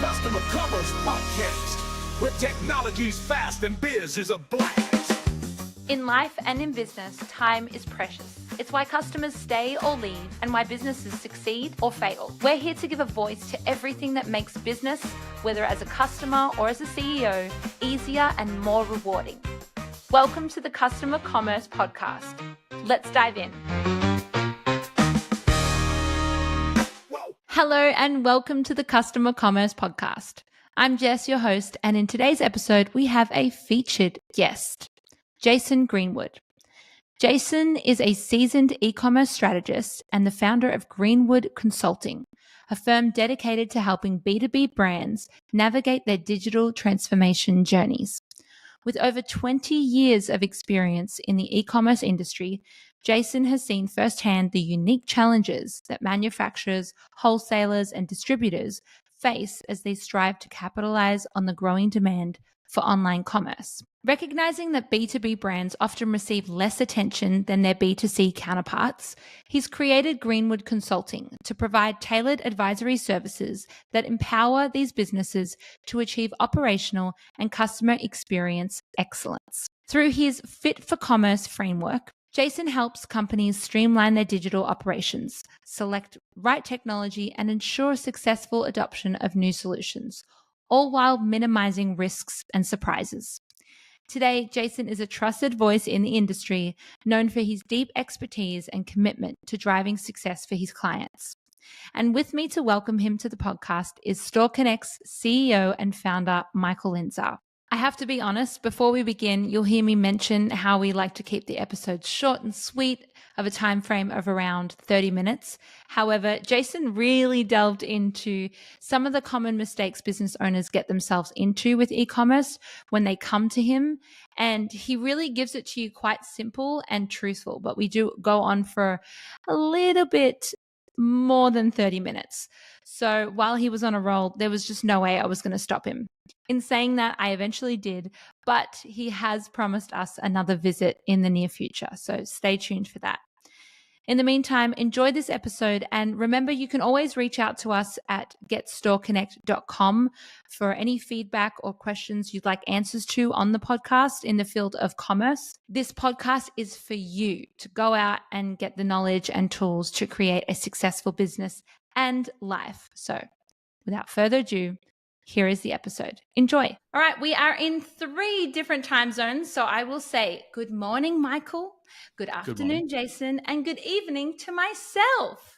Customer Commerce Podcast, where technology's fast and biz is a blast. In life and in business, time is precious. It's why customers stay or leave and why businesses succeed or fail. We're here to give a voice to everything that makes business, whether as a customer or as a CEO, easier and more rewarding. Welcome to the Customer Commerce Podcast. Let's dive in. Hello and welcome to the Customer Commerce Podcast. I'm Jess, your host, and in today's episode, we have a featured guest, Jason Greenwood. Jason is a seasoned e-commerce strategist and the founder of Greenwood Consulting, a firm dedicated to helping B2B brands navigate their digital transformation journeys. With over 20 years of experience in the e-commerce industry, Jason has seen firsthand the unique challenges that manufacturers, wholesalers, and distributors face as they strive to capitalize on the growing demand for online commerce. Recognizing that B2B brands often receive less attention than their B2C counterparts, he's created Greenwood Consulting to provide tailored advisory services that empower these businesses to achieve operational and customer experience excellence. Through his Fit for Commerce framework, Jason helps companies streamline their digital operations, select right technology, and ensure successful adoption of new solutions, all while minimizing risks and surprises. Today, Jason is a trusted voice in the industry, known for his deep expertise and commitment to driving success for his clients. And with me to welcome him to the podcast is Store Connect's CEO and founder, Mikel Jess. I have to be honest, before we begin, you'll hear me mention how we like to keep the episodes short and sweet, of a time frame of around 30 minutes. However, Jason really delved into some of the common mistakes business owners get themselves into with e-commerce when they come to him, and he really gives it to you quite simple and truthful, but we do go on for a little bit more than 30 minutes. So while he was on a roll, there was just no way I was going to stop him. In saying that, I eventually did, but he has promised us another visit in the near future, so stay tuned for that. In the meantime, enjoy this episode, and remember you can always reach out to us at getstoreconnect.com for any feedback or questions you'd like answers to on the podcast in the field of commerce. This podcast is for you to go out and get the knowledge and tools to create a successful business and life. So without further ado, here is the episode. Enjoy. All right, we are in 3 different time zones. So I will say good morning, Mikel. Good afternoon, Jason. And good evening to myself.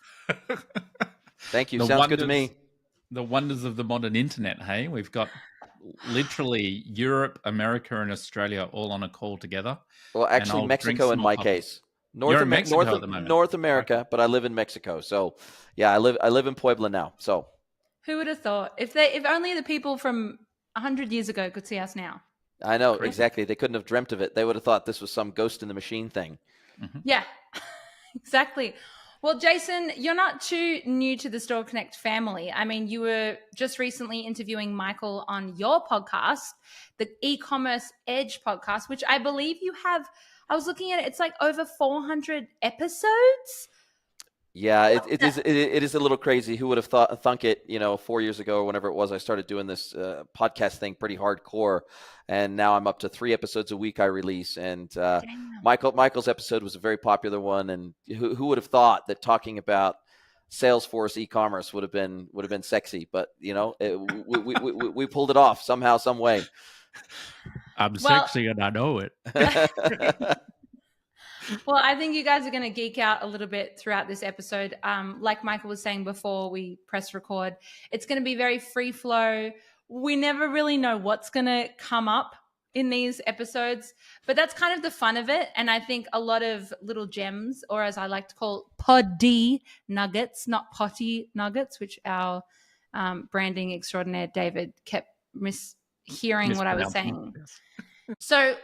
Thank you. Sounds good to me. The wonders of the modern internet, hey? We've got literally Europe, America, and Australia all on a call together. Well, actually, Mexico in my case. North America, but I live in Mexico. So, yeah, I live in Puebla now. So, who would have thought? If only the people from 100 years ago could see us now. I know, exactly. They couldn't have dreamt of it. They would have thought this was some ghost in the machine thing. Mm-hmm. Yeah, exactly. Well, Jason, you're not too new to the Store Connect family. I mean, you were just recently interviewing Mikel on your podcast, the E-commerce Edge podcast, which I believe you have. I was looking at it. It's like over 400 episodes. Yeah, it is a little crazy. Who would have thunk it, 4 years ago or whenever it was, I started doing this podcast thing pretty hardcore. And now I'm up to 3 episodes a week I release. And Mikel's episode was a very popular one. And who would have thought that talking about Salesforce e-commerce would have been sexy? But, we pulled it off somehow, some way. I'm sexy and I know it. Well, I think you guys are going to geek out a little bit throughout this episode. Like Mikel was saying before we press record, it's going to be very free flow. We never really know what's going to come up in these episodes, but that's kind of the fun of it. And I think a lot of little gems, or as I like to call poddy nuggets, not potty nuggets, which our branding extraordinaire David kept mishearing what I was saying. Yes. So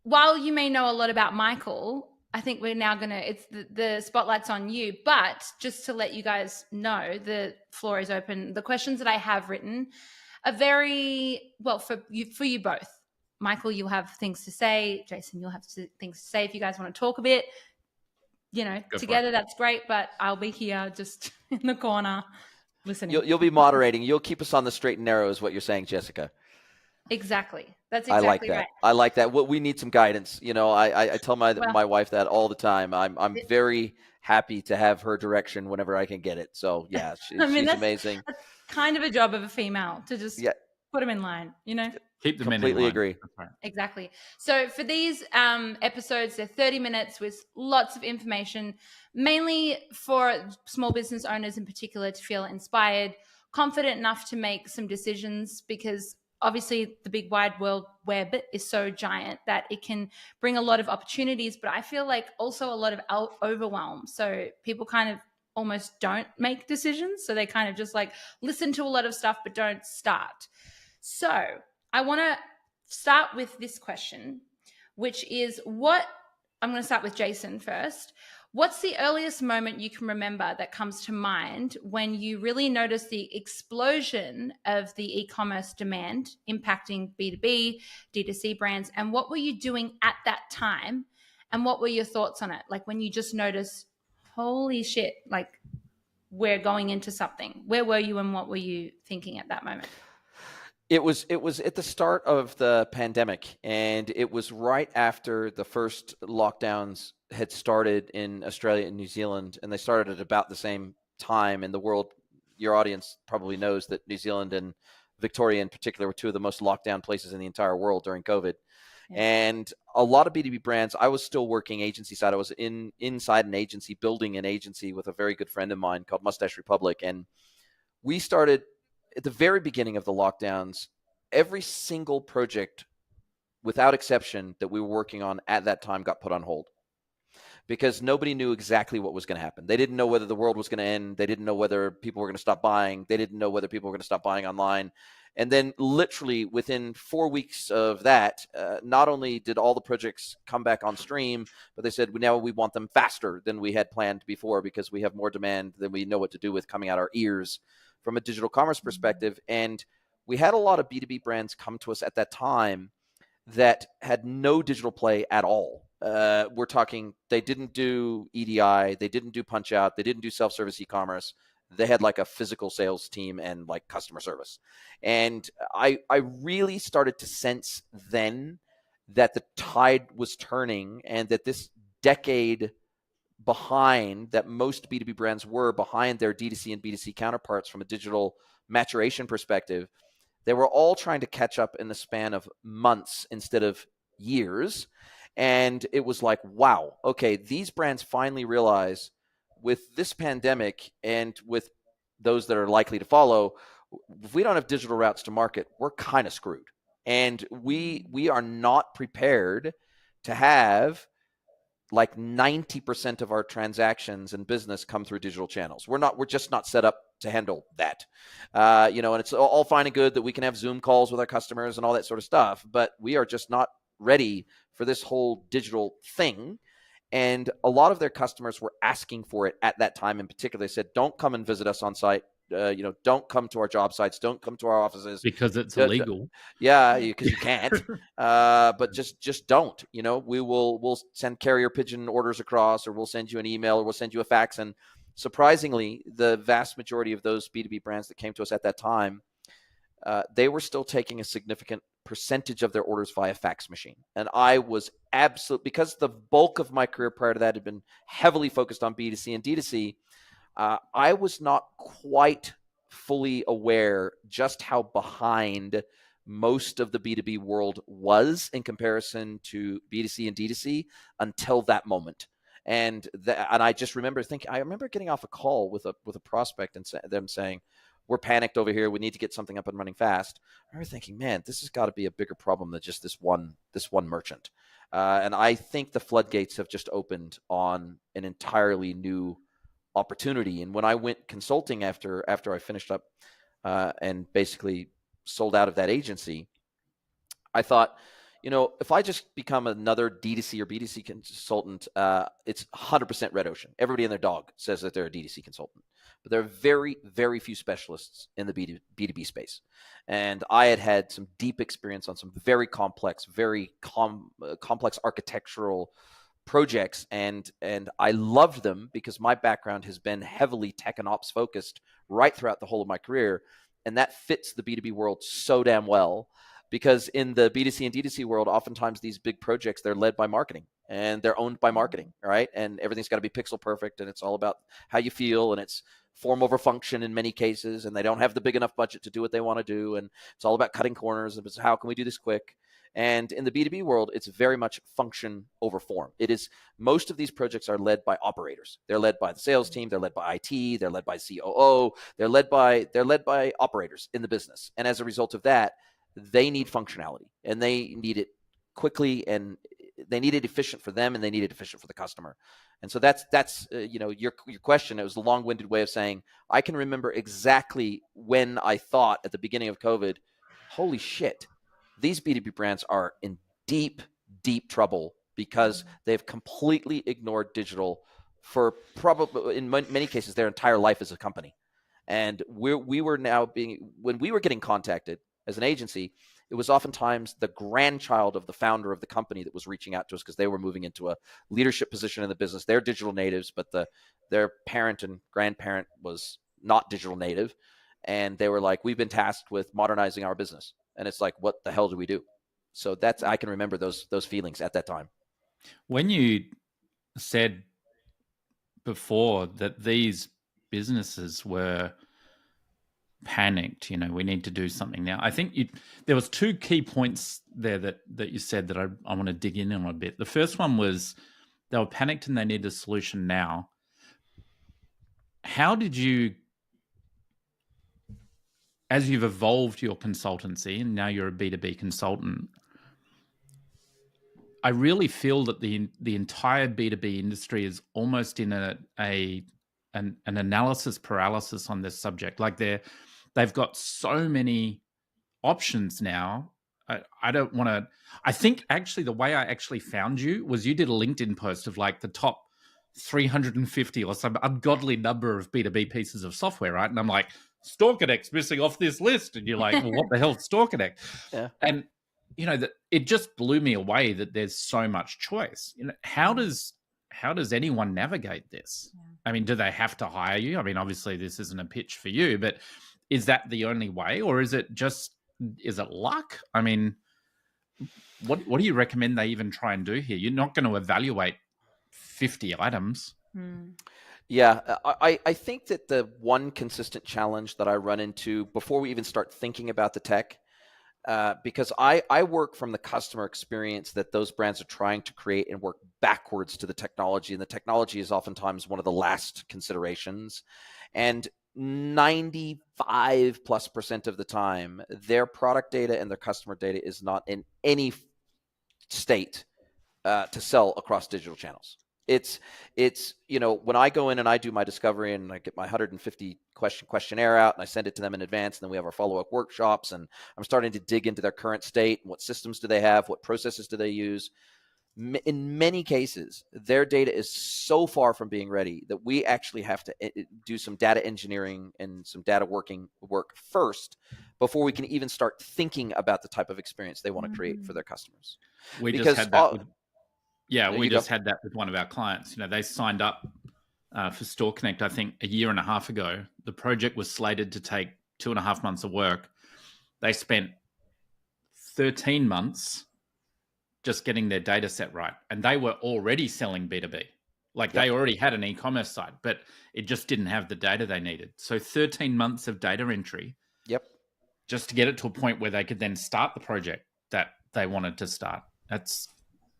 while you may know a lot about Mikel, I think we're now it's the spotlight's on you, but just to let you guys know, the floor is open. The questions that I have written are very, well, for you both. Mikel, you'll have things to say. Jason, you'll have things to say. If you guys want to talk a bit, together, that's great, but I'll be here just in the corner listening. You'll be moderating. You'll keep us on the straight and narrow is what you're saying, Jessica. Exactly. That's I like exactly that. right. I like that. We need some guidance. I tell my Well, my wife that all the time. I'm very happy to have her direction whenever I can get it. So yeah, I mean, she's that's amazing. kind of a job of a female to just Yeah, put them in line, you know? Keep the men in completely line. agree. That's right. Exactly. So for these episodes, they're 30 minutes with lots of information, mainly for small business owners in particular to feel inspired, confident enough to make some decisions, because obviously the big wide world web is so giant that it can bring a lot of opportunities, but I feel like also a lot of overwhelm. So people kind of almost don't make decisions. So they kind of just like listen to a lot of stuff, but don't start. So I want to start with this question, which is I'm going to start with Jason first. What's the earliest moment you can remember that comes to mind when you really noticed the explosion of the e-commerce demand impacting B2B, D2C brands? And what were you doing at that time? And what were your thoughts on it? Like when you just noticed, holy shit, like we're going into something. Where were you and what were you thinking at that moment? It was at the start of the pandemic, and it was right after the first lockdowns had started in Australia and New Zealand, and they started at about the same time in the world. Your audience probably knows that New Zealand and Victoria in particular were two of the most locked down places in the entire world during COVID. Yeah. And a lot of B2B brands, I was still working agency side. I was inside an agency, building an agency with a very good friend of mine called Mustache Republic, and we started at the very beginning of the lockdowns. Every single project, without exception, that we were working on at that time got put on hold because nobody knew exactly what was going to happen. They didn't know whether the world was going to end. They didn't know whether people were going to stop buying. They didn't know whether people were going to stop buying online. And then literally within 4 weeks of that, not only did all the projects come back on stream, but they said, now we want them faster than we had planned before because we have more demand than we know what to do with coming out our ears from a digital commerce perspective. And we had a lot of B2B brands come to us at that time that had no digital play at all. We're talking, they didn't do EDI, they didn't do punch out, they didn't do self-service e-commerce. They had like a physical sales team and like customer service. And I really started to sense then that the tide was turning and that this decade behind that most B2B brands were behind their D2C and B2C counterparts from a digital maturation perspective, they were all trying to catch up in the span of months instead of years. And it was like, wow, okay, these brands finally realize with this pandemic and with those that are likely to follow, if we don't have digital routes to market, we're kind of screwed. And we are not prepared to have like 90% of our transactions in business come through digital channels. We're just not set up to handle that. And it's all fine and good that we can have Zoom calls with our customers and all that sort of stuff, but we are just not ready for this whole digital thing. And a lot of their customers were asking for it at that time in particular. They said, don't come and visit us on site. Don't come to our job sites. Don't come to our offices. Because it's illegal. Yeah, because you can't. But just don't. We'll send carrier pigeon orders across, or we'll send you an email, or we'll send you a fax. And surprisingly, the vast majority of those B2B brands that came to us at that time, they were still taking a significant percentage of their orders via fax machine. And I was because the bulk of my career prior to that had been heavily focused on B2C and D2C, I was not quite fully aware just how behind most of the B2B world was in comparison to B2C and D2C until that moment. And I just remember getting off a call with a prospect and them saying, we're panicked over here. We need to get something up and running fast. I remember thinking, man, this has got to be a bigger problem than just this one merchant. And I think the floodgates have just opened on an entirely new opportunity. And when I went consulting after I finished up and basically sold out of that agency, I thought, if I just become another D2C or B2C consultant, it's 100% red ocean. Everybody and their dog says that they're a D2C consultant. But there are very, very few specialists in the B2B space. And I had some deep experience on some very complex, very complex architectural projects. And I loved them because my background has been heavily tech and ops focused right throughout the whole of my career. And that fits the B2B world so damn well, because in the B2C and D2C world, oftentimes these big projects, they're led by marketing and they're owned by marketing, right? And everything's got to be pixel perfect, and it's all about how you feel, and it's form over function in many cases, and they don't have the big enough budget to do what they want to do, and it's all about cutting corners, and it's how can we do this quick? And in the B2B world, it's very much function over form. It is, most of these projects are led by operators. They're led by the sales team, they're led by IT, they're led by COO, they're led by operators in the business. And as a result of that, they need functionality, and they need it quickly, and they need it efficient for them, and they need it efficient for the customer. And so that's your question. It was a long-winded way of saying I can remember exactly when I thought at the beginning of COVID, holy shit, these B2B brands are in deep, deep trouble because they've completely ignored digital for probably, in many cases, their entire life as a company. And when we were getting contacted as an agency, it was oftentimes the grandchild of the founder of the company that was reaching out to us because they were moving into a leadership position in the business. They're digital natives, but their parent and grandparent was not digital native. And they were like, we've been tasked with modernizing our business. And it's like, what the hell do we do? So I can remember those feelings at that time. When you said before that these businesses were panicked, we need to do something now, I think there was two key points there that you said that I want to dig in on a bit. The first one was they were panicked and they need a solution now. How did you, as you've evolved your consultancy and now you're a B2B consultant, I really feel that the entire B2B industry is almost in an analysis paralysis on this subject. Like they've got so many options now. I don't want to. I think actually the way I actually found you was you did a LinkedIn post of like the top 350 or some ungodly number of B2B pieces of software, right? And I'm like, Store Connect's missing off this list, and you're like, well, what the hell's Store Connect? Yeah. And that it just blew me away that there's so much choice. How does anyone navigate this? Yeah. I mean, do they have to hire you? I mean, obviously this isn't a pitch for you, but is that the only way, or is it luck? I mean, what do you recommend they even try and do here? You're not going to evaluate 50 items. Yeah, I think that the one consistent challenge that I run into before we even start thinking about the tech, because I work from the customer experience that those brands are trying to create and work backwards to the technology. And the technology is oftentimes one of the last considerations. And 95+% of the time, their product data and their customer data is not in any state to sell across digital channels. It's when I go in and I do my discovery and I get my 150 questionnaire out and I send it to them in advance, and then we have our follow-up workshops, and I'm starting to dig into their current state. What systems do they have? What processes do they use? In many cases, their data is so far from being ready that we actually have to do some data engineering and some data work first before we can even start thinking about the type of experience they want to create for their customers. We just had that with one of our clients. They signed up for Store Connect, I think, a year and a half ago. The project was slated to take 2.5 months of work. They spent 13 months just getting their data set right. And they were already selling B2B. They already had an e-commerce site, but it just didn't have the data they needed. So 13 months of data entry. Yep. Just to get it to a point where they could then start the project that they wanted to start. That's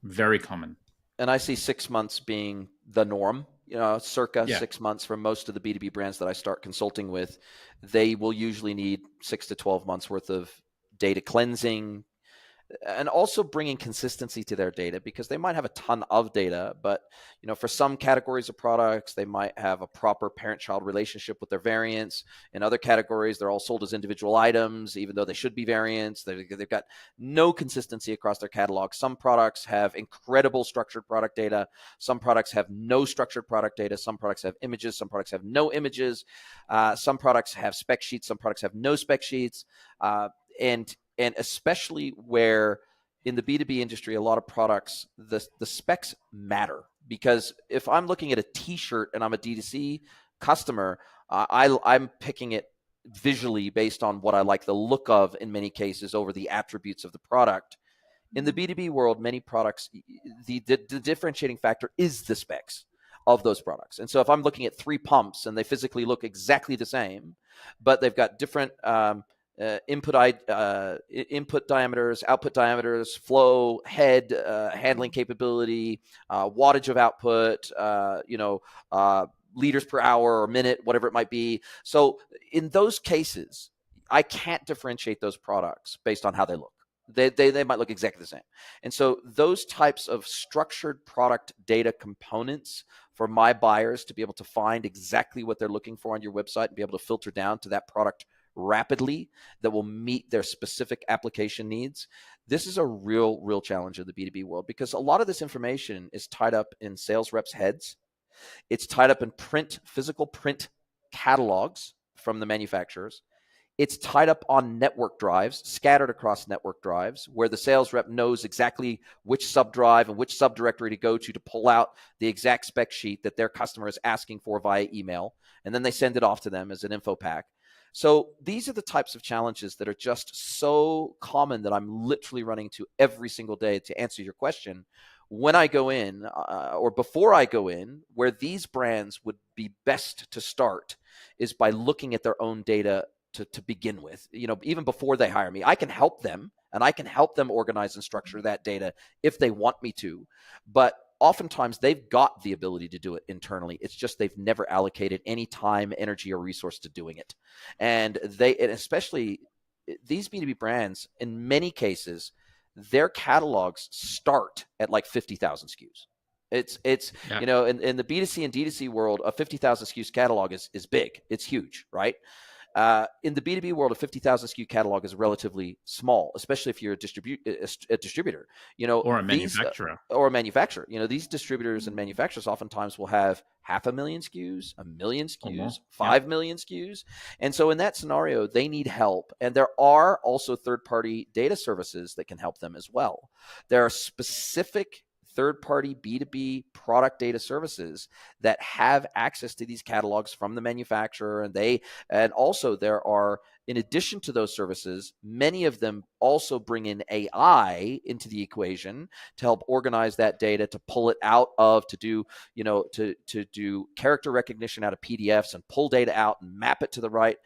very common. And I see 6 months being the norm, circa 6 months for most of the B2B brands that I start consulting with. They will usually need 6 to 12 months worth of data cleansing, and also bringing consistency to their data, because they might have a ton of data, but for some categories of products, they might have a proper parent-child relationship with their variants. In other categories, they're all sold as individual items, even though they should be variants. They've got no consistency across their catalog. Some products have incredible structured product data. Some products have no structured product data. Some products have images. Some products have no images. Some products have spec sheets. Some products have no spec sheets. And especially where in the B2B industry, a lot of products, the specs matter, because if I'm looking at a t-shirt and I'm a D2C customer, I'm picking it visually based on what I like the look of in many cases over the attributes of the product. In the B2B world, many products, the differentiating factor is the specs of those products. And so if I'm looking at 3 pumps and they physically look exactly the same, but they've got different input diameters, output diameters, flow, head, handling capability, wattage of output, liters per hour or minute, whatever it might be. So in those cases, I can't differentiate those products based on how they look. They might look exactly the same. And so those types of structured product data components for my buyers to be able to find exactly what they're looking for on your website and be able to filter down to that product rapidly that will meet their specific application needs. This is a real challenge in the B2B world, because a lot of this information is tied up in sales reps' heads. It's tied up in physical print catalogs from the manufacturers. It's tied up on network drives, scattered across network drives, where the sales rep knows exactly which subdrive and which subdirectory to go to pull out the exact spec sheet that their customer is asking for via email. And then they send it off to them as an info pack. So these are the types of challenges that are just so common that I'm literally running to every single day to answer your question. When I go in or before I go in, where these brands would be best to start is by looking at their own data to begin with. Even before they hire me, I can help them, and I can help them organize and structure that data if they want me to. But oftentimes they've got the ability to do it internally. It's just they've never allocated any time, energy, or resource to doing it. And especially these B2B brands, in many cases, their catalogs start at like 50,000 SKUs. It's in the B2C and D2C world, a 50,000 SKUs catalog is big. It's huge, right? In the B2B world, a 50,000 SKU catalog is relatively small, especially if you're a distributor, or a manufacturer. These distributors and manufacturers oftentimes will have 500,000 SKUs, 1 million SKUs, 5 million SKUs. And so in that scenario, they need help. And there are also third-party data services that can help them as well. There are specific third-party B2B product data services that have access to these catalogs from the manufacturer. And also there are, in addition to those services, many of them also bring in AI into the equation to help organize that data, to pull it out of, to do character recognition out of PDFs and pull data out and map it to the right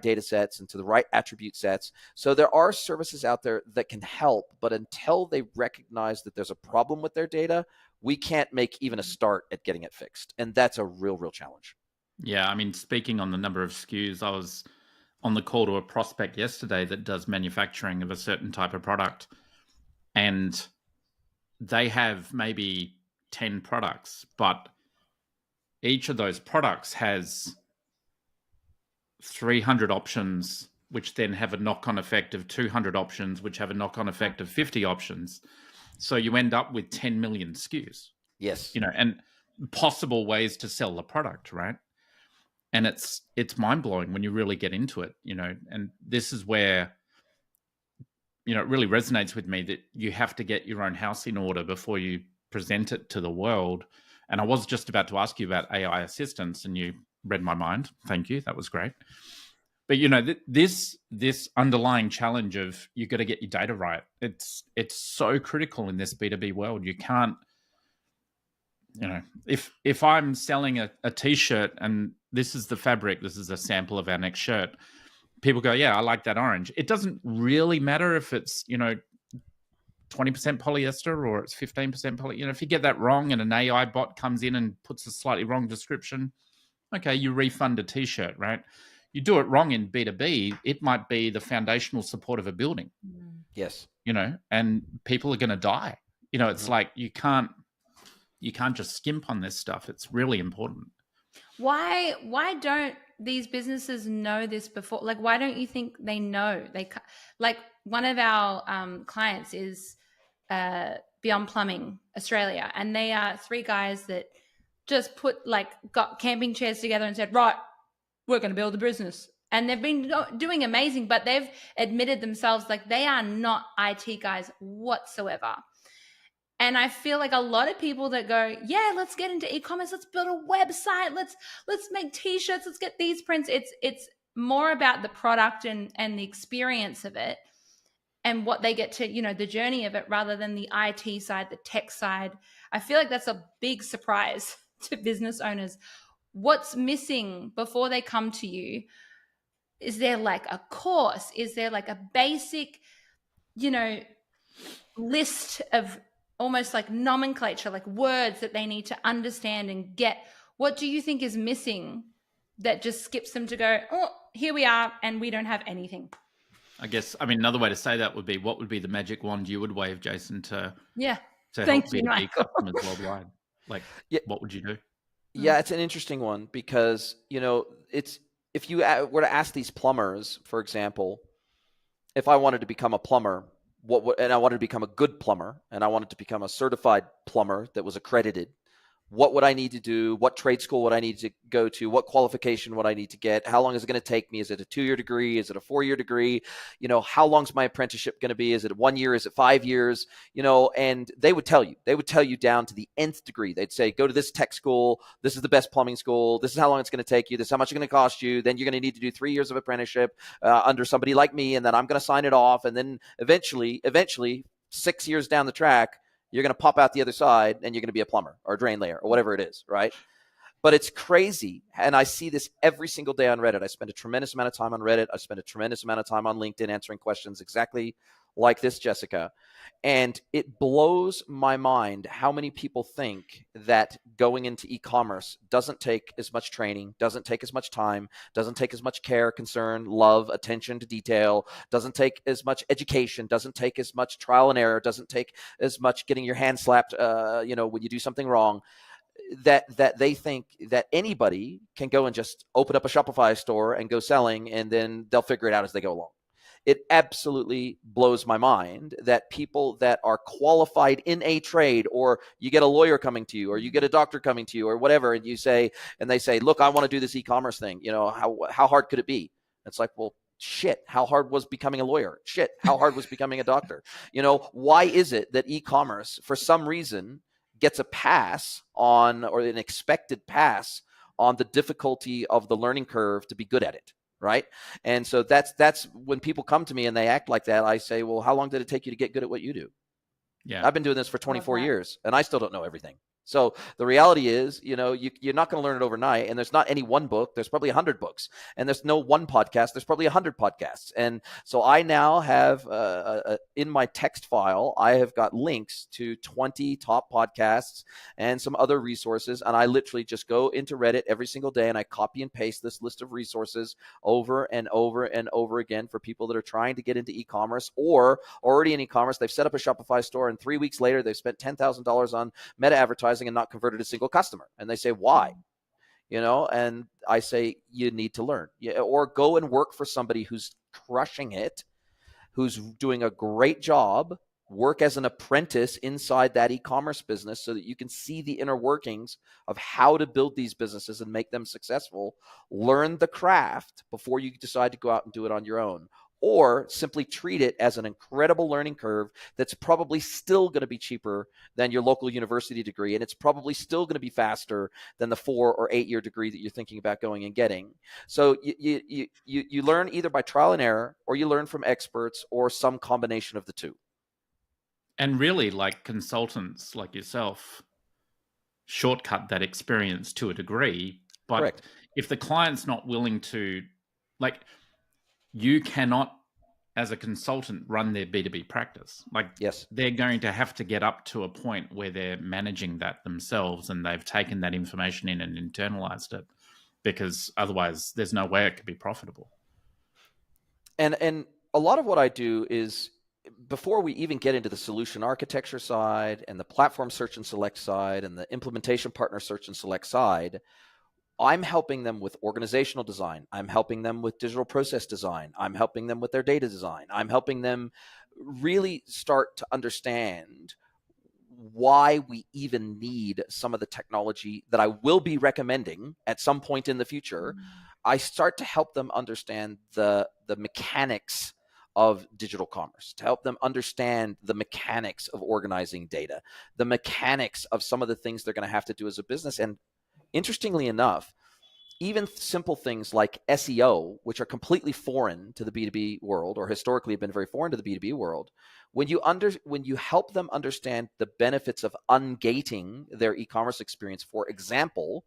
data sets and to the right attribute sets. So there are services out there that can help, but until they recognize that there's a problem with their data, we can't make even a start at getting it fixed. And that's a real challenge. Yeah, I mean, speaking on the number of SKUs, I was on the call to a prospect yesterday that does manufacturing of a certain type of product, and they have maybe 10 products, but each of those products has 300 options, which then have a knock-on effect of 200 options, which have a knock-on effect of 50 options. So you end up with 10 million SKUs. Yes. And possible ways to sell the product, right? And it's mind-blowing when you really get into it, and this is where, it really resonates with me that you have to get your own house in order before you present it to the world. And I was just about to ask you about AI assistants, and you read my mind. Thank you. That was great. But this underlying challenge of you got to get your data right. It's so critical in this B2B world. You can't, if I'm selling a t-shirt and this is the fabric, this is a sample of our next shirt, people go, yeah, I like that orange. It doesn't really matter if it's 20% polyester or it's 15% poly. If you get that wrong and an AI bot comes in and puts a slightly wrong description, okay, you refund a t-shirt, right? You do it wrong in B2B, it might be the foundational support of a building. Yes. And people are going to die. It's like you can't just skimp on this stuff. It's really important. Why don't these businesses know this before? Like, why don't you think they know? Like one of our clients is Beyond Plumbing Australia, and they are 3 guys that just got camping chairs together and said, right, we're going to build a business. And they've been doing amazing, but they've admitted themselves like they are not IT guys whatsoever. And I feel like a lot of people that go, yeah, let's get into e-commerce, let's build a website, let's make t-shirts, let's get these prints. It's more about the product and the experience of it and what they get to, the journey of it, rather than the IT side, the tech side. I feel like that's a big surprise to business owners. What's missing before they come to you? Is there like a course? Is there like a basic, list of almost like nomenclature, like words that they need to understand and get? What do you think is missing that just skips them to go, oh, here we are, and we don't have anything? I guess, another way to say that would be, what would be the magic wand you would wave, Jason, to help B2B customers worldwide? Like, what would you do? Yeah, it's an interesting one because, it's, if you were to ask these plumbers, for example, if I wanted to become a plumber, and I wanted to become a good plumber, and I wanted to become a certified plumber that was accredited, what would I need to do? What trade school would I need to go to? What qualification would I need to get? How long is it going to take me? Is it a 2-year degree? Is it a 4-year degree? How long is my apprenticeship going to be? Is it 1 year? Is it 5 years? And they would tell you down to the nth degree. They'd say, go to this tech school. This is the best plumbing school. This is how long it's going to take you. This is how much it's going to cost you. Then you're going to need to do 3 years of apprenticeship under somebody like me. And then I'm going to sign it off. And then eventually 6 years down the track, you're going to pop out the other side and you're going to be a plumber or a drain layer or whatever it is, right? But it's crazy. And I see this every single day on Reddit. I spend a tremendous amount of time on Reddit. I spend a tremendous amount of time on LinkedIn answering questions exactly like this, Jessica. And it blows my mind how many people think that going into e-commerce doesn't take as much training, doesn't take as much time, doesn't take as much care, concern, love, attention to detail, doesn't take as much education, doesn't take as much trial and error, doesn't take as much getting your hand slapped, when you do something wrong. That they think that anybody can go and just open up a Shopify store and go selling, and then they'll figure it out as they go along. It absolutely blows my mind that people that are qualified in a trade, or you get a lawyer coming to you, or you get a doctor coming to you, or whatever, and they say, look, I want to do this e-commerce thing. How hard could it be? It's like, well, shit, how hard was becoming a lawyer? Shit, how hard was becoming a doctor? Why is it that e-commerce, for some reason, gets a pass on, or an expected pass on, the difficulty of the learning curve to be good at it? Right. And so that's when people come to me and they act like that, I say, well, how long did it take you to get good at what you do? Yeah. I've been doing this for 24 years and I still don't know everything. So the reality is, you're not going to learn it overnight, and there's not any one book. There's probably 100 books, and there's no one podcast. There's probably 100 podcasts. And so I now have in my text file, I have got links to 20 top podcasts and some other resources. And I literally just go into Reddit every single day and I copy and paste this list of resources over and over and over again for people that are trying to get into e-commerce, or already in e-commerce. They've set up a Shopify store, and 3 weeks later, they've spent $10,000 on meta advertising and not converted a single customer. And they say, why? And I say, you need to learn. Or go and work for somebody who's crushing it, who's doing a great job. Work as an apprentice inside that e-commerce business so that you can see the inner workings of how to build these businesses and make them successful. Learn the craft before you decide to go out and do it on your own. Or simply treat it as an incredible learning curve that's probably still going to be cheaper than your local university degree, and it's probably still going to be faster than the 4 or 8 year degree that you're thinking about going and getting. So you learn either by trial and error, or you learn from experts, or some combination of the two. And really, like, consultants like yourself shortcut that experience to a degree. But Correct. If the client's not willing to, like, you cannot, as a consultant, run their B2B practice. Like, yes, they're going to have to get up to a point where they're managing that themselves, and they've taken that information in and internalized it, because otherwise there's no way it could be profitable. And a lot of what I do is, before we even get into the solution architecture side and the platform search and select side and the implementation partner search and select side, I'm helping them with organizational design. I'm helping them with digital process design. I'm helping them with their data design. I'm helping them really start to understand why we even need some of the technology that I will be recommending at some point in the future. I start to help them understand the mechanics of digital commerce, to help them understand the mechanics of organizing data, the mechanics of some of the things they're going to have to do as a business. And interestingly enough, even simple things like SEO, which are completely foreign to the B2B world, or historically have been very foreign to the B2B world, when you help them understand the benefits of ungating their e-commerce experience, for example,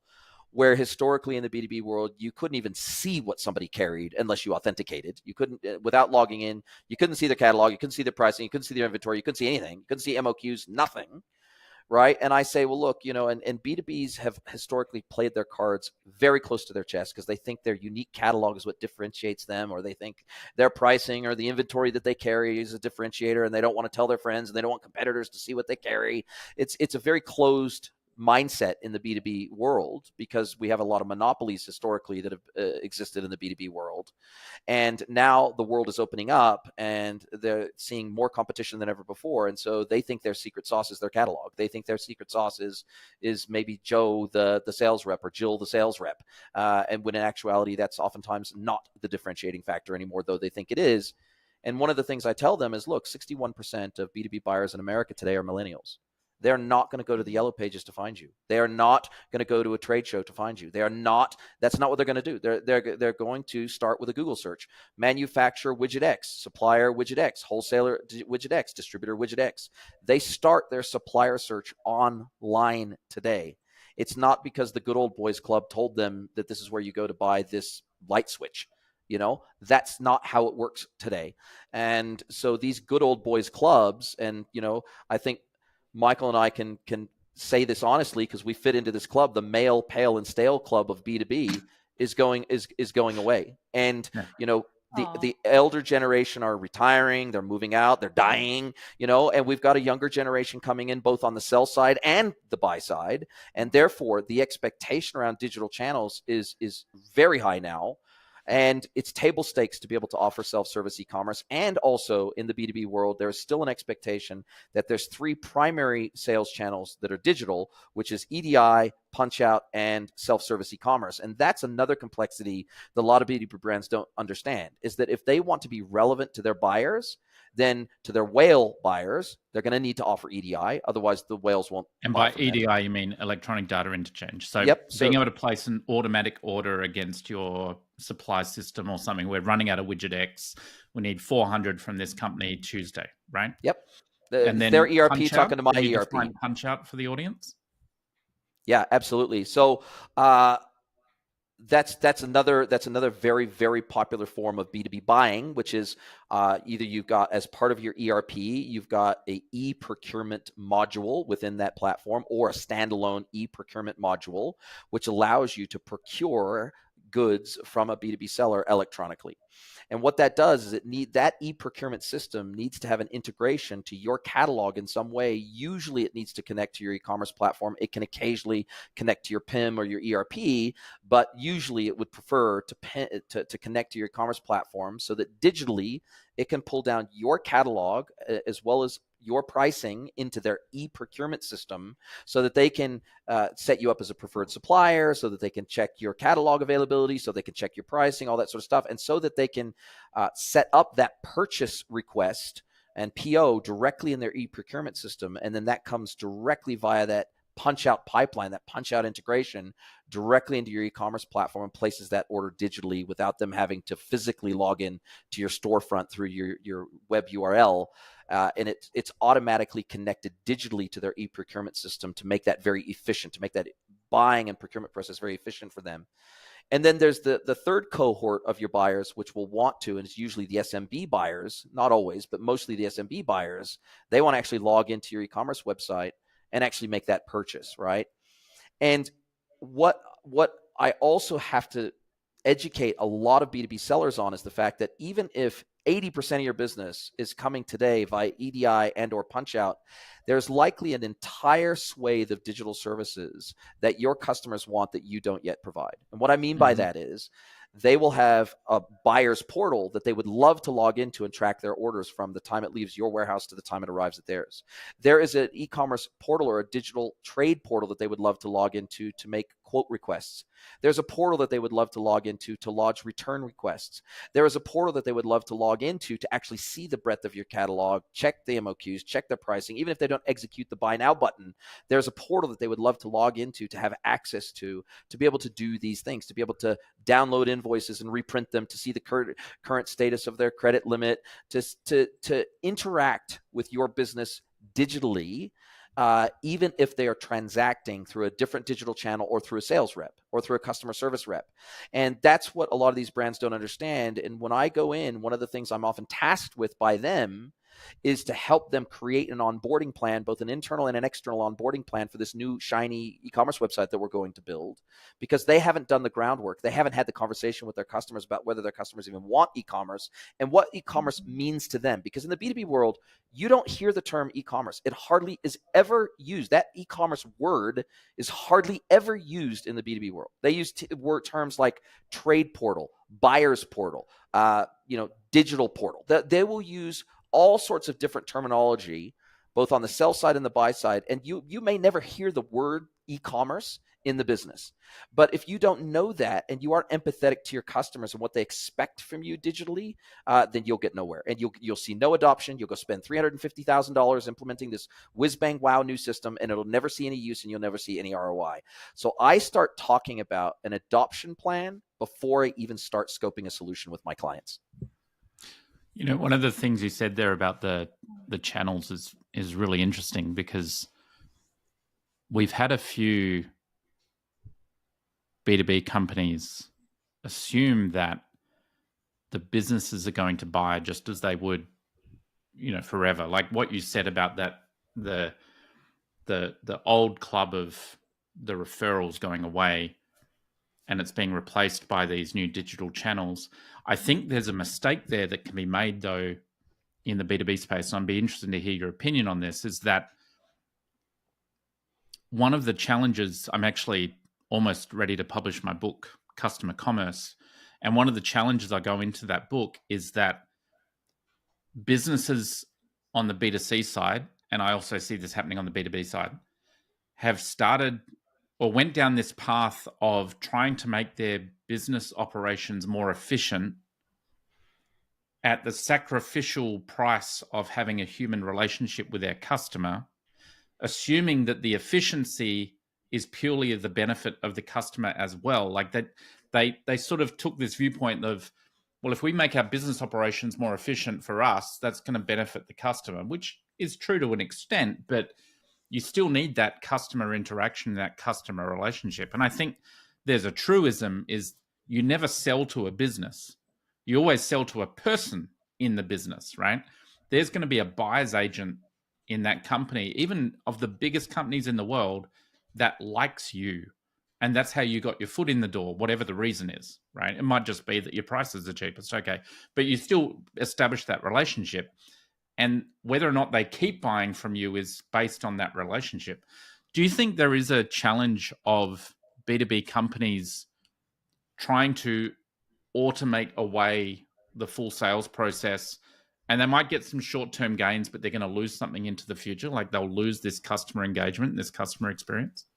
where historically in the B2B world, you couldn't even see what somebody carried unless you authenticated. You couldn't, without logging in, you couldn't see their catalog, you couldn't see their pricing, you couldn't see their inventory, you couldn't see anything, you couldn't see MOQs, nothing, right? And I say, well, look, and B2Bs have historically played their cards very close to their chest because they think their unique catalog is what differentiates them, or they think their pricing or the inventory that they carry is a differentiator, and they don't want to tell their friends, and they don't want competitors to see what they carry. It's a very closed mindset in the B2B world because we have a lot of monopolies historically that have existed in the B2B world. And now the world is opening up and they're seeing more competition than ever before. And so they think their secret sauce is their catalog. They think their secret sauce is maybe Joe, the sales rep, or Jill, the sales rep. And when in actuality, that's oftentimes not the differentiating factor anymore, though they think it is. And one of the things I tell them is, look, 61% of B2B buyers in America today are millennials. They're not going to go to the yellow pages to find you. They are not going to go to a trade show to find you. That's not what they're going to do. They're going to start with a Google search. Manufacturer widget X, supplier widget X, wholesaler widget X, distributor widget X. They start their supplier search online today. It's not because the good old boys club told them that this is where you go to buy this light switch. That's not how it works today. And so these good old boys clubs, and, I think Michael and I can say this honestly because we fit into this club. The male, pale, and stale club of B2B is going away. And the elder generation are retiring, they're moving out, they're dying, and we've got a younger generation coming in both on the sell side and the buy side. And therefore, the expectation around digital channels is very high now. And it's table stakes to be able to offer self-service e-commerce. And also in the B2B world, there is still an expectation that there's 3 primary sales channels that are digital, which is EDI, punch-out, and self-service e-commerce. And that's another complexity that a lot of B2B brands don't understand, is that if they want to be relevant to their buyers, then to their whale buyers, they're going to need to offer EDI. Otherwise, the whales won't. And by EDI, you mean electronic data interchange. So being able to place an automatic order against your supply system or something. We're running out of widget X. We need 400 from this company Tuesday, right? Yep. And then their ERP talking to my ERP. Punch out for the audience? Yeah, absolutely. So that's another very, very popular form of B2B buying, which is either you've got, as part of your ERP, you've got a e-procurement module within that platform, or a standalone e-procurement module, which allows you to procure goods from a B2B seller electronically. And what that does is that e-procurement system needs to have an integration to your catalog in some way. Usually it needs to connect to your e-commerce platform. It can occasionally connect to your PIM or your ERP, but usually it would prefer to connect to your e-commerce platform so that digitally it can pull down your catalog as well as your pricing into their e-procurement system, so that they can set you up as a preferred supplier, so that they can check your catalog availability, so they can check your pricing, all that sort of stuff, and so that they can set up that purchase request and PO directly in their e-procurement system. And then that comes directly via that punch-out pipeline, that punch-out integration directly into your e-commerce platform, and places that order digitally without them having to physically log in to your storefront through your web URL. And it's automatically connected digitally to their e-procurement system to make that very efficient, to make that buying and procurement process very efficient for them. And then there's the third cohort of your buyers, which will want to, and it's usually the SMB buyers, not always, but mostly the SMB buyers. They want to actually log into your e-commerce website and actually make that purchase, right? And what I also have to educate a lot of B2B sellers on is the fact that even if 80% of your business is coming today via EDI and or punch out, there's likely an entire swathe of digital services that your customers want that you don't yet provide. And what I mean by that is they will have a buyer's portal that they would love to log into and track their orders from the time it leaves your warehouse to the time it arrives at theirs. There is an e-commerce portal or a digital trade portal that they would love to log into to make quote requests. There's a portal that they would love to log into to lodge return requests. There is a portal that they would love to log into to actually see the breadth of your catalog, check the MOQs, check their pricing. Even if they don't execute the buy now button, there's a portal that they would love to log into to have access to be able to do these things, to be able to download invoices and reprint them, to see the current status of their credit limit, to interact with your business digitally, even if they are transacting through a different digital channel or through a sales rep or through a customer service rep. And that's what a lot of these brands don't understand. And when I go in, one of the things I'm often tasked with by them is to help them create an onboarding plan, both an internal and an external onboarding plan for this new shiny e-commerce website that we're going to build, because they haven't done the groundwork. They haven't had the conversation with their customers about whether their customers even want e-commerce and what e-commerce means to them. Because in the B2B world, you don't hear the term e-commerce. It hardly is ever used. That e-commerce word is hardly ever used in the B2B world. They use terms like trade portal, buyer's portal, digital portal. They will use all sorts of different terminology, both on the sell side and the buy side. And you may never hear the word e-commerce in the business. But if you don't know that and you aren't empathetic to your customers and what they expect from you digitally, then you'll get nowhere. And you'll see no adoption. You'll go spend $350,000 implementing this whiz-bang wow new system, and it'll never see any use and you'll never see any ROI. So I start talking about an adoption plan before I even start scoping a solution with my clients. One of the things you said there about the channels is really interesting, because we've had a few B2B companies assume that the businesses are going to buy just as they would, forever. Like what you said about that, the old club of the referrals going away and it's being replaced by these new digital channels. I think there's a mistake there that can be made, though, in the B2B space. And I'd be interested to hear your opinion on this, is that one of the challenges, I'm actually almost ready to publish my book, Customer Commerce. And one of the challenges I go into that book is that businesses on the B2C side, and I also see this happening on the B2B side, have started or went down this path of trying to make their business operations more efficient at the sacrificial price of having a human relationship with their customer, assuming that the efficiency is purely the benefit of the customer as well. Like that, they sort of took this viewpoint of, well, if we make our business operations more efficient for us, that's going to benefit the customer, which is true to an extent, but you still need that customer interaction, that customer relationship. And I think there's a truism is you never sell to a business. You always sell to a person in the business, right? There's going to be a buyer's agent in that company, even of the biggest companies in the world, that likes you. And that's how you got your foot in the door, whatever the reason is, right? It might just be that your prices are cheapest, okay. But you still establish that relationship. And whether or not they keep buying from you is based on that relationship. Do you think there is a challenge of B2B companies trying to automate away the full sales process, and they might get some short-term gains, but they're going to lose something into the future? Like they'll lose this customer engagement, this customer experience?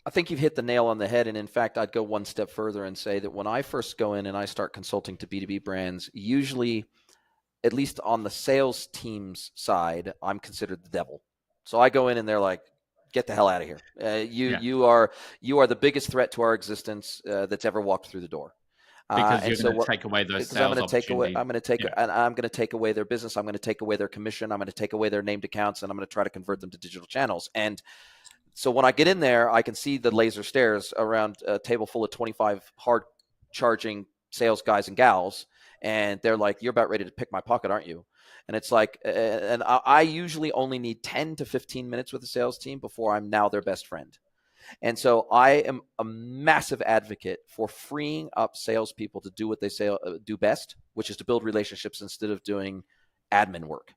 I think you've hit the nail on the head. And in fact, I'd go one step further and say that when I first go in and I start consulting to B2B brands, usually, at least on the sales team's side, I'm considered the devil. So I go in and they're like, get the hell out of here. You are the biggest threat to our existence that's ever walked through the door. Because you're going to take away those sales opportunities. I'm going to take away their business. I'm going to take away their commission. I'm going to take away their named accounts, and I'm going to try to convert them to digital channels. And so when I get in there, I can see the laser stares around a table full of 25 hard charging sales guys and gals. And they're like, you're about ready to pick my pocket, aren't you? And it's like, and I usually only need 10 to 15 minutes with the sales team before I'm now their best friend. And so I am a massive advocate for freeing up salespeople to do what they do best, which is to build relationships instead of doing admin work.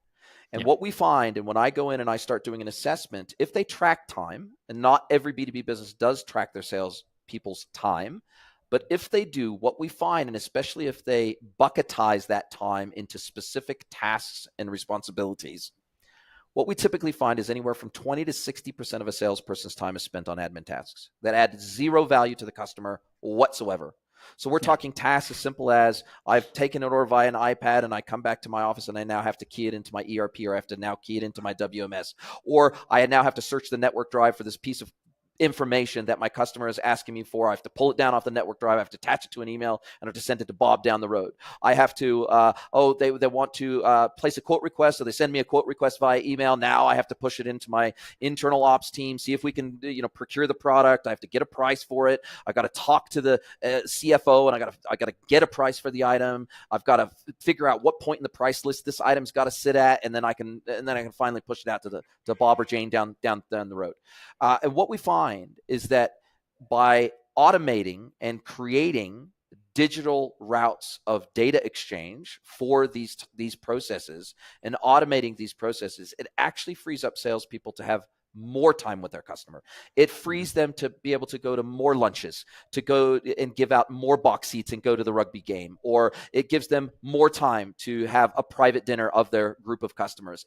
And what we find, and when I go in and I start doing an assessment, if they track time, and not every B2B business does track their sales people's time, but if they do, what we find, and especially if they bucketize that time into specific tasks and responsibilities, what we typically find is anywhere from 20 to 60% of a salesperson's time is spent on admin tasks that add zero value to the customer whatsoever. So we're talking tasks as simple as I've taken an order via an iPad and I come back to my office and I now have to key it into my ERP, or I have to now key it into my WMS, or I now have to search the network drive for this piece of information that my customer is asking me for. I have to pull it down off the network drive. I have to attach it to an email and I have to send it to Bob down the road. I have to, they want to place a quote request. So they send me a quote request via email. Now I have to push it into my internal ops team, see if we can, procure the product. I have to get a price for it. I got to talk to the CFO and I got to get a price for the item. I've got to figure out what point in the price list this item's got to sit at, and then I can finally push it out to Bob or Jane down the road. And what we find is that by automating and creating digital routes of data exchange for these processes and automating these processes, it actually frees up salespeople to have more time with their customer. It frees them to be able to go to more lunches, to go and give out more box seats and go to the rugby game, or it gives them more time to have a private dinner of their group of customers.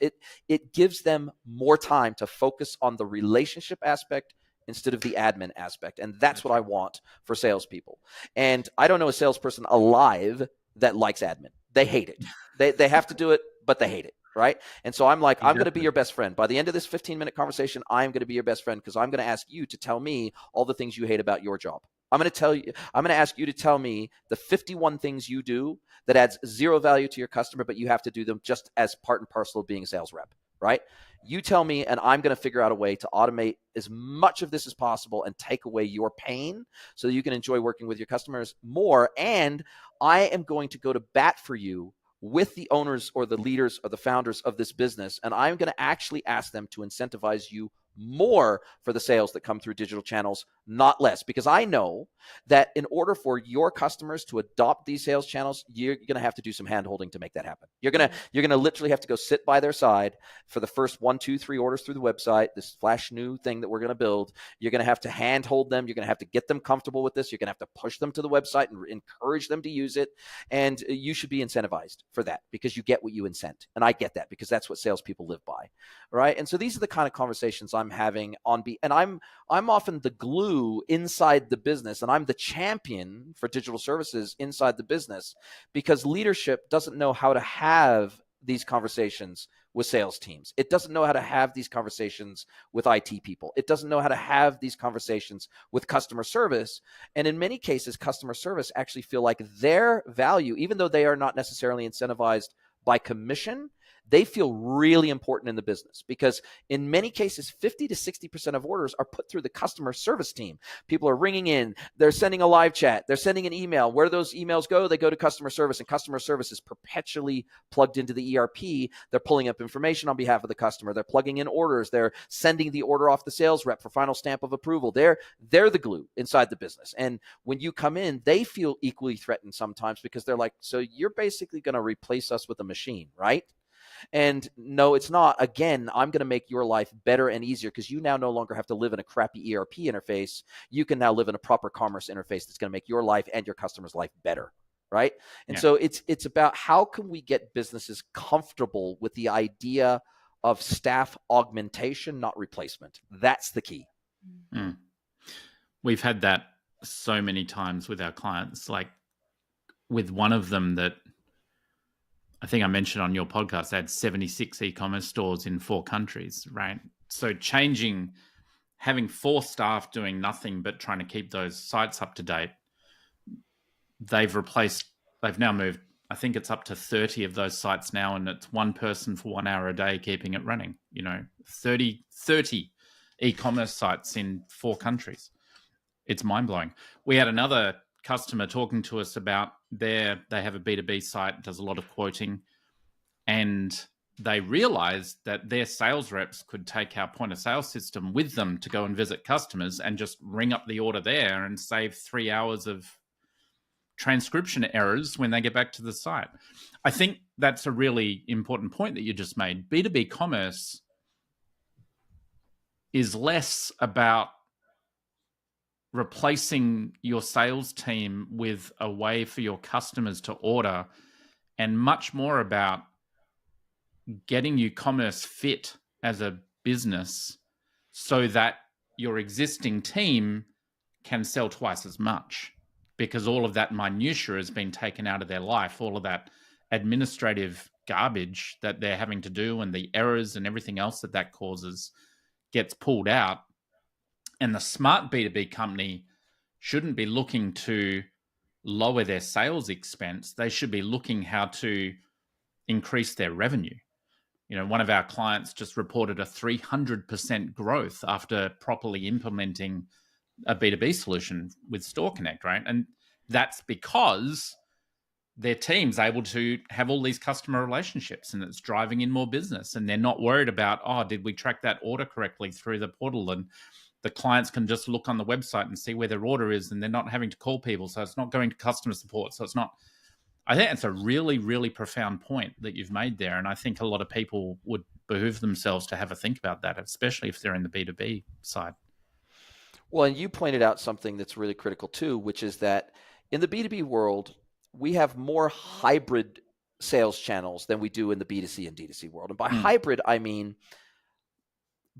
It gives them more time to focus on the relationship aspect instead of the admin aspect. And that's what I want for salespeople. And I don't know a salesperson alive that likes admin. They hate it. They have to do it, but they hate it. Right. And so I'm like, I'm going to be your best friend. By the end of this 15-minute conversation, I'm going to be your best friend because I'm going to ask you to tell me all the things you hate about your job. I'm going to ask you to tell me the 51 things you do that adds zero value to your customer, but you have to do them just as part and parcel of being a sales rep. Right. You tell me, and I'm going to figure out a way to automate as much of this as possible and take away your pain so that you can enjoy working with your customers more. And I am going to go to bat for you with the owners or the leaders or the founders of this business. And I'm going to actually ask them to incentivize you more for the sales that come through digital channels, not less, because I know that in order for your customers to adopt these sales channels, you're going to have to do some hand-holding to make that happen. You're going to literally have to go sit by their side for the first 1, 2, 3 orders through the website, this flash new thing that we're going to build. You're going to have to hand-hold them. You're going to have to get them comfortable with this. You're going to have to push them to the website and encourage them to use it. And you should be incentivized for that because you get what you incent. And I get that because that's what salespeople live by, right? And so these are the kind of conversations I'm having and I'm often the glue inside the business, and I'm the champion for digital services inside the business because leadership doesn't know how to have these conversations with sales teams. It doesn't know how to have these conversations with IT people. It doesn't know how to have these conversations with customer service. And in many cases, customer service actually feel like their value, even though they are not necessarily incentivized by commission, they feel really important in the business because in many cases, 50 to 60% of orders are put through the customer service team. People are ringing in, they're sending a live chat, they're sending an email. Where do those emails go? They go to customer service, and customer service is perpetually plugged into the ERP. They're pulling up information on behalf of the customer. They're plugging in orders. They're sending the order off the sales rep for final stamp of approval. They're the glue inside the business. And when you come in, they feel equally threatened sometimes because they're like, so you're basically going to replace us with a machine, right? And no, it's not. Again, I'm going to make your life better and easier because you now no longer have to live in a crappy ERP interface. You can now live in a proper commerce interface that's going to make your life and your customer's life better, right? And so it's about how can we get businesses comfortable with the idea of staff augmentation, not replacement. That's the key. Mm. We've had that so many times with our clients, like with one of them that I think I mentioned on your podcast, they had 76 e-commerce stores in 4 countries, right? So having 4 staff doing nothing but trying to keep those sites up to date, they've now moved, I think it's up to 30 of those sites now, and it's one person for 1 hour a day keeping it running, 30 e-commerce sites in 4 countries. It's mind-blowing. We had another customer talking to us about they have a B2B site, does a lot of quoting, and they realized that their sales reps could take our point of sale system with them to go and visit customers and just ring up the order there and save 3 hours of transcription errors when they get back to the site. I think that's a really important point that you just made. B2B commerce is less about replacing your sales team with a way for your customers to order, and much more about getting you commerce fit as a business so that your existing team can sell twice as much, because all of that minutia has been taken out of their life, all of that administrative garbage that they're having to do and the errors and everything else that causes gets pulled out. And the smart B2B company shouldn't be looking to lower their sales expense. They should be looking how to increase their revenue. One of our clients just reported a 300% growth after properly implementing a B2B solution with Store Connect, right? And that's because their team's able to have all these customer relationships and it's driving in more business. And they're not worried about, did we track that order correctly through the portal? And the clients can just look on the website and see where their order is, and they're not having to call people. So it's not going to customer support. So it's not, I think it's a really, really profound point that you've made there. And I think a lot of people would behoove themselves to have a think about that, especially if they're in the B2B side. Well, and you pointed out something that's really critical too, which is that in the B2B world, we have more hybrid sales channels than we do in the B2C and D2C world. And by hybrid, I mean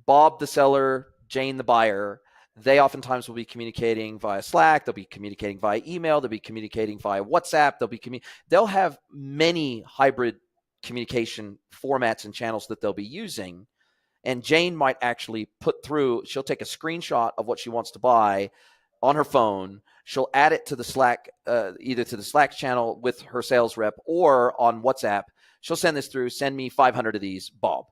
Bob the seller, Jane the buyer. They oftentimes will be communicating via Slack. They'll be communicating via email. They'll be communicating via WhatsApp. They'll have many hybrid communication formats and channels that they'll be using. And Jane might actually she'll take a screenshot of what she wants to buy on her phone. She'll add it to the Slack, either to the Slack channel with her sales rep or on WhatsApp. She'll send this through, send me 500 of these, Bob,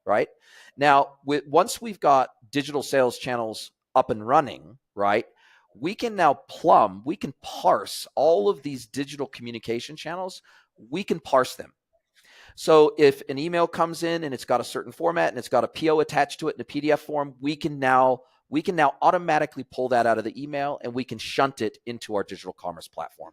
right? Now, once we've got digital sales channels up and running, right, we can now we can parse all of these digital communication channels. We can parse them. So if an email comes in and it's got a certain format and it's got a PO attached to it in a PDF form, we can now automatically pull that out of the email and we can shunt it into our digital commerce platform.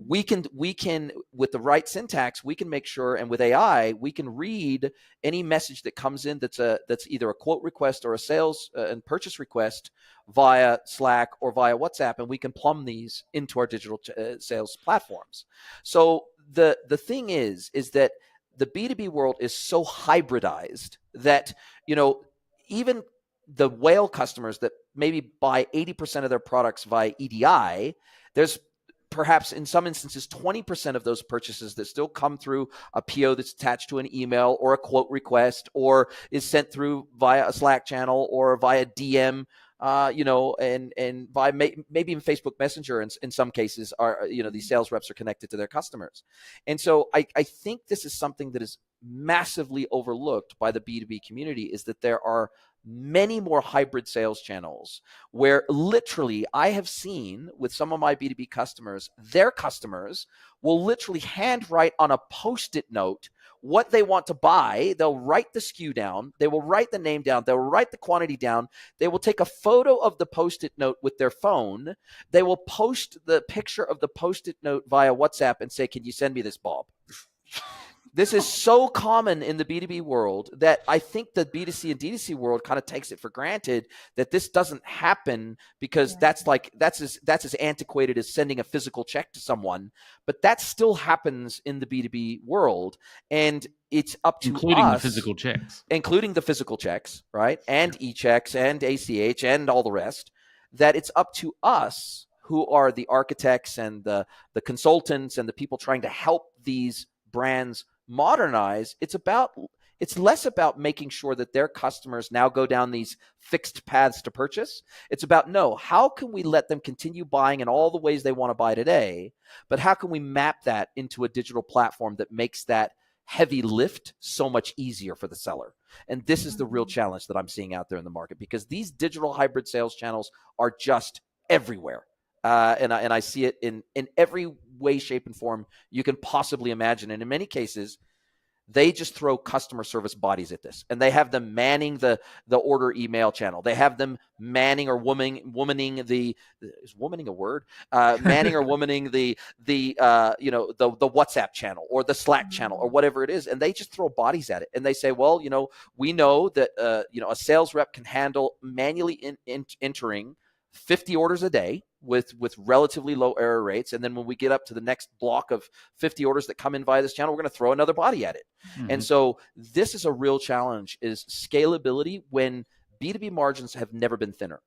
We can, with the right syntax, we can make sure, and with AI, we can read any message that comes in that's either a quote request or a sales and purchase request via Slack or via WhatsApp, and we can plumb these into our digital sales platforms. So the thing is that the B2B world is so hybridized that, even the whale customers that maybe buy 80% of their products via EDI, there's perhaps in some instances 20% of those purchases that still come through a PO that's attached to an email or a quote request or is sent through via a Slack channel or via DM, and via maybe even Facebook Messenger in some cases are, these sales reps are connected to their customers. And so I think this is something that is massively overlooked by the B2B community, is that there are many more hybrid sales channels where literally I have seen with some of my B2B customers, their customers will literally handwrite on a Post-it note what they want to buy. They'll write the SKU down. They will write the name down. They'll write the quantity down. They will take a photo of the Post-it note with their phone. They will post the picture of the Post-it note via WhatsApp and say, "Can you send me this, Bob?" This is so common in the B2B world that I think the B2C and D2C world kind of takes it for granted that this doesn't happen because that's as antiquated as sending a physical check to someone. But that still happens in the B2B world, and it's up to including us, the physical checks, right, and e-checks and ACH and all the rest. That it's up to us, who are the architects and the consultants and the people trying to help these brands modernize. It's less about making sure that their customers now go down these fixed paths to purchase. It's about, how can we let them continue buying in all the ways they want to buy today, but how can we map that into a digital platform that makes that heavy lift so much easier for the seller? And this is the real challenge that I'm seeing out there in the market, because these digital hybrid sales channels are just everywhere. And I see it in every way, shape, and form you can possibly imagine. And in many cases, they just throw customer service bodies at this, and they have them manning the order email channel. They have them manning or womaning the is womaning a word? Manning or womaning the WhatsApp channel or the Slack channel or whatever it is, and they just throw bodies at it. And they say, well, we know that a sales rep can handle manually entering 50 orders a day, with relatively low error rates. And then when we get up to the next block of 50 orders that come in via this channel, we're going to throw another body at it. And so this is a real challenge, is scalability when B2B margins have never been thinner.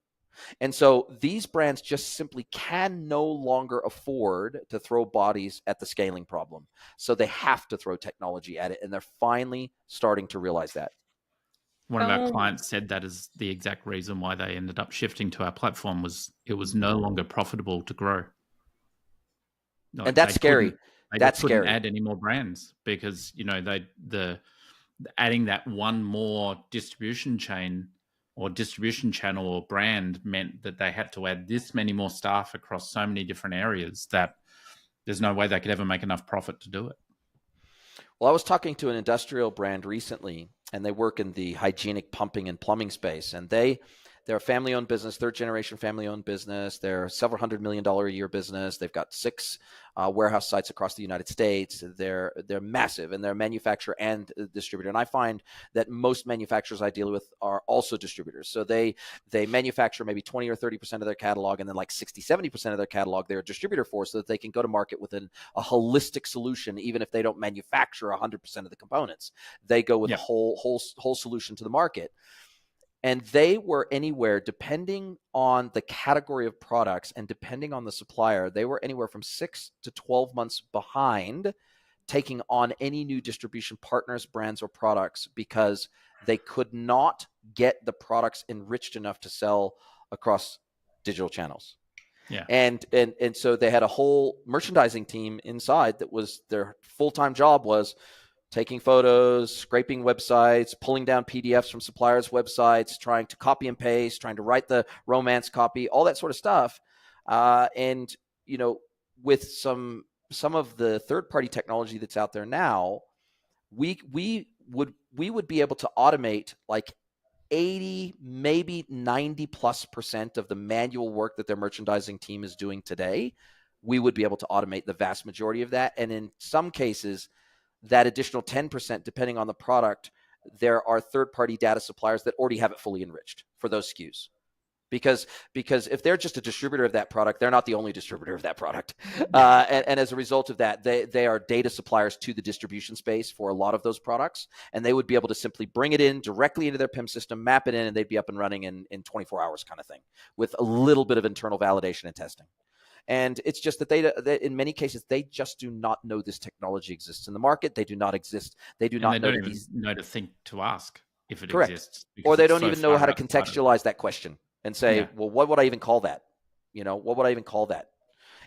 And so these brands just simply can no longer afford to throw bodies at the scaling problem. So they have to throw technology at it. And they're finally starting to realize that. One of our clients said that is the exact reason why they ended up shifting to our platform, was it was no longer profitable to grow. And that's scary. That's scary. They couldn't add any more brands because, adding that one more distribution chain or distribution channel or brand meant that they had to add this many more staff across so many different areas that there's no way they could ever make enough profit to do it. Well, I was talking to an industrial brand recently, and they work in the hygienic pumping and plumbing space. And they're a family-owned business, third-generation family-owned business. They're a several $100 million a year business. They've got 6 warehouse sites across the United States. They're massive, and they're a manufacturer and a distributor. And I find that most manufacturers I deal with are also distributors. So they manufacture maybe 20 or 30% of their catalog, and then like 60, 70% of their catalog they're a distributor for, so that they can go to market with a holistic solution, even if they don't manufacture 100% of the components. They go with a whole solution to the market. And they were anywhere, depending on the category of products and depending on the supplier, they were anywhere from 6 to 12 months behind taking on any new distribution partners, brands, or products, because they could not get the products enriched enough to sell across digital channels. Yeah. And so they had a whole merchandising team inside that was their full-time job was taking photos, scraping websites, pulling down PDFs from suppliers' websites, trying to copy and paste, trying to write the romance copy, all that sort of stuff. And, with some of the third-party technology that's out there now, we would be able to automate like 80, maybe 90+% of the manual work that their merchandising team is doing today. We would be able to automate the vast majority of that. And in some cases, that additional 10%, depending on the product, there are third-party data suppliers that already have it fully enriched for those SKUs. Because if they're just a distributor of that product, they're not the only distributor of that product. And as a result of that, they are data suppliers to the distribution space for a lot of those products. And they would be able to simply bring it in directly into their PIM system, map it in, and they'd be up and running in 24 hours kind of thing, with a little bit of internal validation and testing. And it's just that they in many cases, they just do not know this technology exists in the market. They do not exist. They do not know don't even know to think to ask if it Correct. Exists. Or they don't even know how to contextualize that question and say, well, what would I even call that? What would I even call that?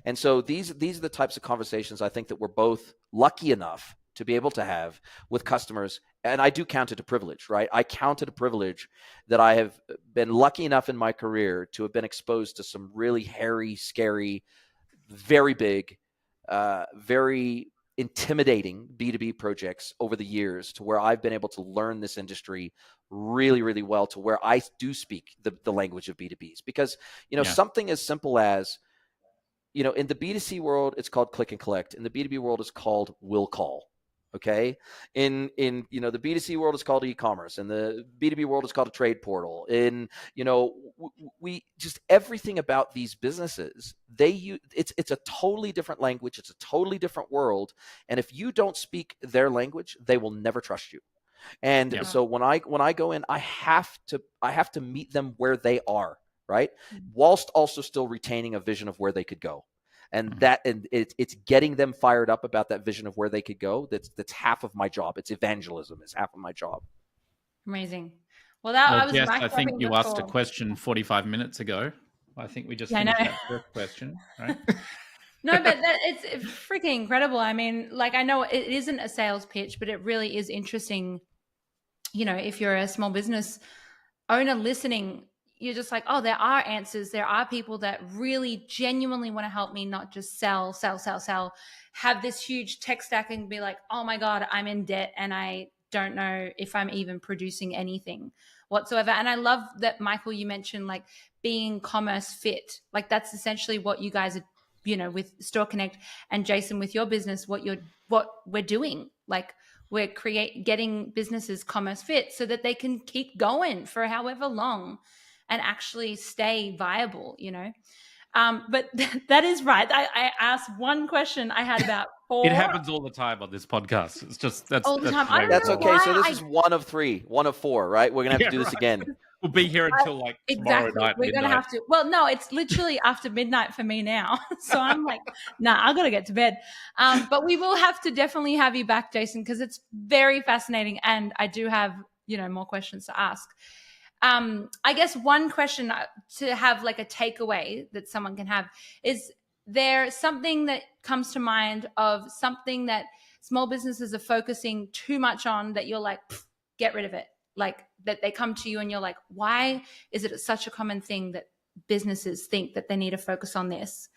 And so these are the types of conversations I think that we're both lucky enough to be able to have with customers. And I do count it a privilege, right? I count it a privilege that I have been lucky enough in my career to have been exposed to some really hairy, scary, very big, very intimidating B2B projects over the years, to where I've been able to learn this industry really, really well, to where I do speak the language of B2Bs. Because, something as simple as, in the B2C world, it's called click and collect. In the B2B world, it's called will call. Okay. In the B2C world is called e-commerce, and the B2B world is called a trade portal. We just, everything about these businesses, it's a totally different language. It's a totally different world. And if you don't speak their language, they will never trust you. And so when I go in, I have to meet them where they are, right? Whilst also still retaining a vision of where they could go. And it's getting them fired up about that vision of where they could go. That's half of my job. It's evangelism is half of my job. Amazing. Well, I think you asked a question 45 minutes ago. I think we just finished that first question, right? No, but it's freaking incredible. I mean, I know it isn't a sales pitch, but it really is interesting. If you're a small business owner listening, you're just like, oh, there are answers. There are people that really genuinely want to help me, not just sell, have this huge tech stack and be like, oh my God, I'm in debt and I don't know if I'm even producing anything whatsoever. And I love that, Michael, you mentioned being commerce fit. That's essentially what you guys are, with Store Connect, and Jason, with your business, what we're doing. We're getting businesses commerce fit so that they can keep going for however long and actually stay viable, But that is right. I asked one question. I had about 4. It happens all the time on this podcast. It's just that's All the time. way That's know okay. why So this is 1 of 3, 1 of 4, right? We're gonna have to do this again. We'll be here until like tomorrow Exactly. night. We're going to have to. Well, no, it's literally after midnight for me now. So I'm like, nah, I got to get to bed. But we will have to definitely have you back, Jason, because it's very fascinating. And I do have, more questions to ask. I guess one question to have like a takeaway that someone can have is there something that comes to mind of something that small businesses are focusing too much on that you're like, get rid of it? Like that they come to you and you're like, why is it such a common thing that businesses think that they need to focus on this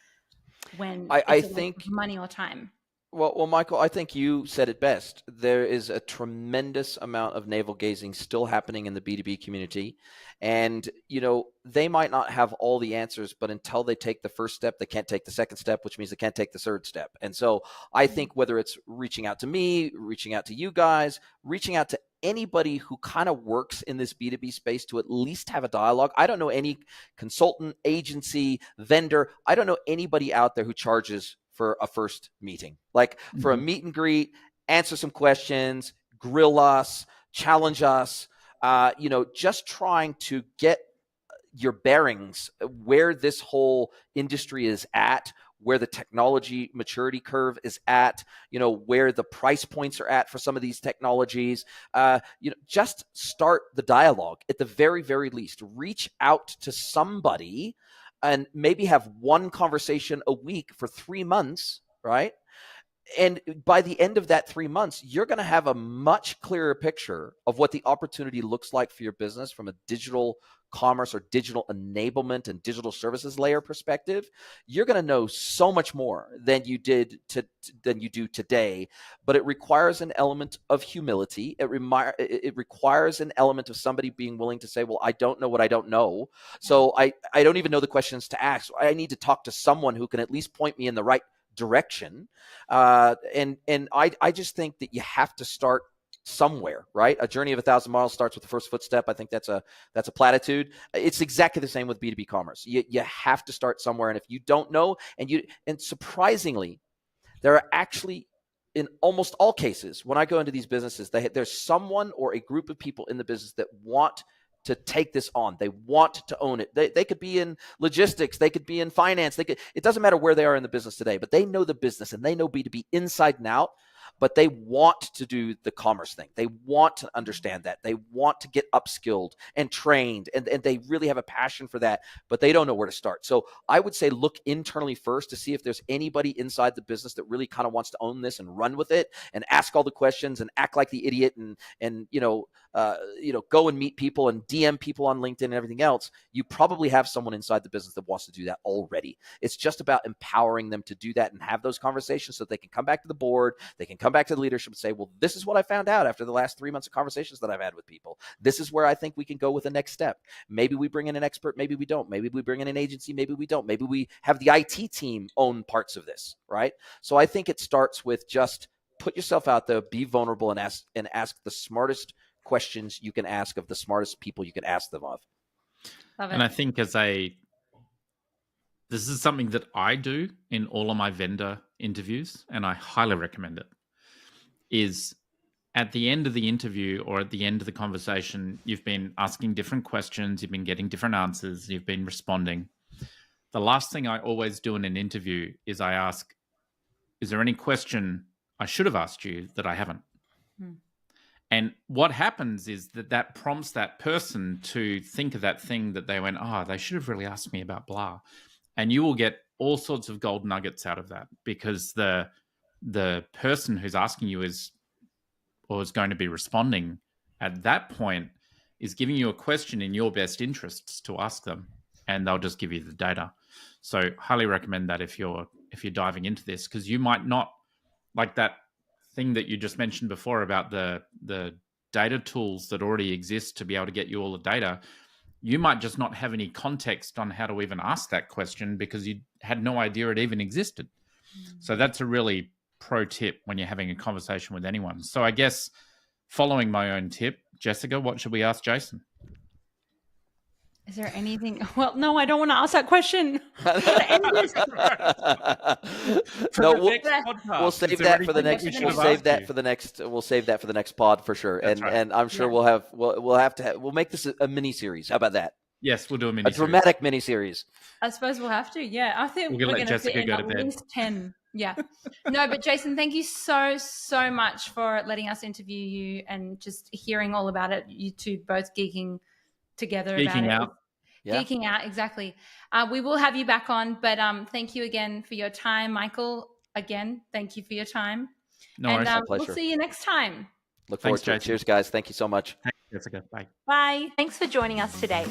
when I think money or time? Well, Michael, I think you said it best. There is a tremendous amount of navel gazing still happening in the B2B community. And, they might not have all the answers, but until they take the first step, they can't take the second step, which means they can't take the third step. And so I think whether it's reaching out to me, reaching out to you guys, reaching out to anybody who kind of works in this B2B space to at least have a dialogue. I don't know any consultant, agency, vendor. I don't know anybody out there who charges for a first meeting, like for a meet and greet, answer some questions, grill us, challenge us, just trying to get your bearings where this whole industry is at, where the technology maturity curve is at, where the price points are at for some of these technologies. Just start the dialogue at the very, very least. Reach out to somebody and maybe have one conversation a week for 3 months, right? And by the end of that 3 months, you're going to have a much clearer picture of what the opportunity looks like for your business from a digital commerce or digital enablement and digital services layer perspective. You're going to know so much more than you do today, but it requires an element of humility. It requires an element of somebody being willing to say, well, I don't know what I don't know. So I don't even know the questions to ask. I need to talk to someone who can at least point me in the right direction. And I just think that you have to start somewhere, right? A journey of 1,000 miles starts with the first footstep. I think that's a platitude. It's exactly the same with B2B commerce. You have to start somewhere. And if you don't know, and surprisingly, there are actually, in almost all cases, when I go into these businesses, there's someone or a group of people in the business that want to take this on. They want to own it. They could be in logistics. They could be in finance. It doesn't matter where they are in the business today, but they know the business and they know B2B inside and out. But they want to do the commerce thing. They want to understand that. They want to get upskilled and trained, and they really have a passion for that, but they don't know where to start. So I would say look internally first to see if there's anybody inside the business that really kind of wants to own this and run with it and ask all the questions and act like the idiot and go and meet people and DM people on LinkedIn and everything else. You probably have someone inside the business that wants to do that already. It's just about empowering them to do that and have those conversations so they can come back to the board. They can come back to the leadership and say, well, this is what I found out after the last 3 months of conversations that I've had with people. This is where I think we can go with the next step. Maybe we bring in an expert, maybe we don't. Maybe we bring in an agency, maybe we don't. Maybe we have the IT team own parts of this, right? So I think it starts with just put yourself out there, be vulnerable, and ask the smartest questions you can ask of the smartest people you can ask them of. And I think this is something that I do in all of my vendor interviews, and I highly recommend it, is at the end of the interview or at the end of the conversation, you've been asking different questions, you've been getting different answers, you've been responding. The last thing I always do in an interview is I ask, is there any question I should have asked you that I haven't? And what happens is that prompts that person to think of that thing that they went, they should have really asked me about blah. And you will get all sorts of gold nuggets out of that because the person who's asking you is going to be responding at that point is giving you a question in your best interests to ask them, and they'll just give you the data. So highly recommend that if you're diving into this, because you might not, like that thing that you just mentioned before about the data tools that already exist to be able to get you all the data. You might just not have any context on how to even ask that question because you had no idea it even existed. So that's a really pro tip when you're having a conversation with anyone. So I guess following my own tip, Jessica, what should we ask Jason? Is there anything? Well, no, I don't want to ask that question. No, we'll save that for the next. We'll save that for the next pod for sure. And I'm sure we'll make this a mini series. How about that? Yes, we'll do a mini. A dramatic mini series. I suppose we'll have to. Yeah, I think we're going to fit in at least 10. Yeah. No, but Jason, thank you so much for letting us interview you and just hearing all about it. You two both geeking together about it. Out. Yeah. Geeking out, exactly. We will have you back on, but thank you again for your time, Michael. Again, thank you for your time. No worries, my pleasure. We'll see you next time. Look forward to it. Cheers, guys. Thank you so much. Jessica. Bye. Bye. Thanks for joining us today.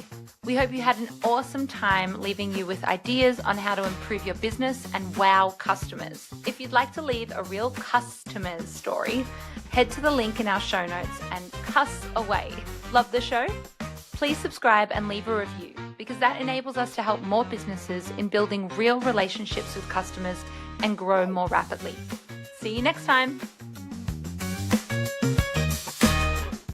We hope you had an awesome time leaving you with ideas on how to improve your business and wow customers. If you'd like to leave a real customer's story, head to the link in our show notes and cuss away. Love the show? Please subscribe and leave a review because that enables us to help more businesses in building real relationships with customers and grow more rapidly. See you next time.